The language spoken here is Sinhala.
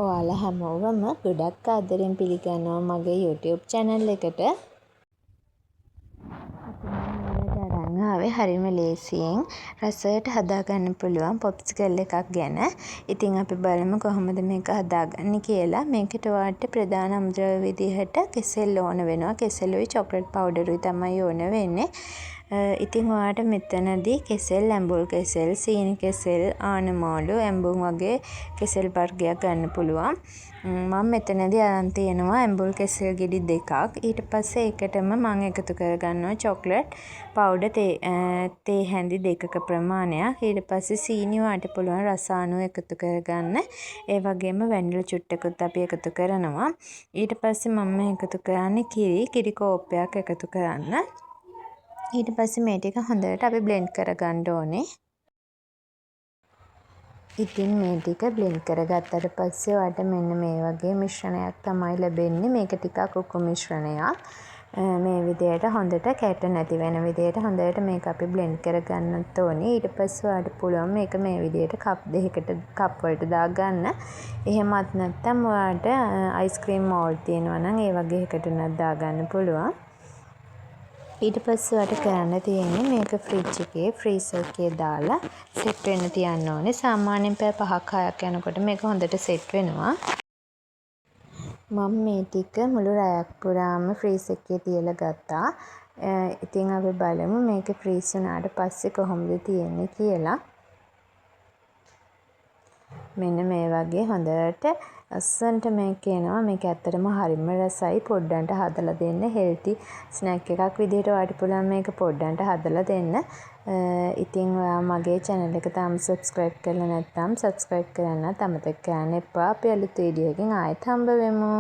ඔයාලා හැමෝවම ගොඩක් ආදරෙන් පිළිගන්නවා මගේ YouTube channel එකට. අරන් ආවේ හරිම ලේසියෙන් රසයට හදාගන්න පුළුවන් පොප්සිකල් එකක් ගැන. ඉතින් අපි බලමු කොහොමද මේක හදාගන්නේ කියලා. මේකට ඔයාලට ප්‍රධාන අමුද්‍රව්‍ය විදිහට කෙසෙල් ඕන වෙනවා. කෙසෙලුයි චොකලට් පවුඩරුයි තමයි ඕන වෙන්නේ. ඉතින් ඔයාලට මෙතනදී කෙසෙල්, ඇඹුල් කෙසෙල්, සීනි කෙසෙල්, ආනමාළු, ඇඹුම් වගේ කෙසෙල් වර්ගයක් ගන්න පුළුවන්. මම මෙතනදී අරන් තියෙනවා ඇඹුල් කෙසෙල් ගෙඩි 2ක්. ඊට පස්සේ ඒකටම මම එකතු කරගන්නවා චොකලට් පවුඩර් තේ හැඳි 2ක ප්‍රමාණයක්. ඊට පස්සේ සීනි ඔයාලට පුළුවන් රස අනුව එකතු කරගන්න. ඒ වගේම වැනිලා චුට්ටකුත් අපි එකතු කරනවා. ඊට පස්සේ මම එකතු කරන්නේ කිරි කෝප්පයක් එකතු කරන්න. ඊට පස්සේ මේ ටික හොඳට අපි බ්ලෙන්ඩ් කරගන්න ඕනේ. ඉතින් මේ ටික බ්ලෙන්ඩ් කරගත්තට පස්සේ ඔයාලට මෙන්න මේ වගේ මිශ්‍රණයක් තමයි ලැබෙන්නේ. මේක ටිකක් උකු මිශ්‍රණයක්. මේ විදිහට හොඳට කැට නැති වෙන විදිහට හොඳට මේක අපි බ්ලෙන්ඩ් කරගන්නත් ඕනේ. ඊට පස්සේ ඔයාලට පුළුවන් මේක මේ විදිහට කප් දෙකකට කප් වලට දාගන්න. එහෙමත් නැත්නම් ඔයාලට අයිස්ක්‍රීම් මෝල්ඩ් තියෙනවා නම් ඒ වගේ එකකට උනත් දාගන්න පුළුවන්. ඊට පස්සේ ඔයාලට කරන්න තියෙන්නේ මේක ෆ්‍රිජ් එකේ ෆ්‍රීසර් එකේ දාලා සෙට් වෙන්න තියන්න ඕනේ. සාමාන්‍යයෙන් පැය 5ක් 6ක් යනකොට මේක හොඳට සෙට් වෙනවා. මම මේ ටික මුළු රැයක් පුරාම ෆ්‍රීස් එකේ තියලා ගත්තා. ඉතින් අපි බලමු මේක ෆ්‍රීස් වුණාට පස්සේ කොහොමද තියෙන්නේ කියලා. මෙන්න මේ වගේ හොඳට ලස්සනට මේක එනවා. මේක ඇත්තටම හරිම රසයි. පොඩ්ඩන්ට හදලා දෙන්න. හෙල්ති ස්නැක් එකක් විදිහට ඔයාලට පුළුවන් මේක පොඩ්ඩන්ට හදලා දෙන්න. ඉතින් ඔයා මගේ channel එක තාම subscribe කරලා නැත්නම් subscribe කරන්නත් අමතක කරන්න එපා. අපි අලුත් වීඩියෝ එකකින් ආයෙත් හම්බ වෙමු.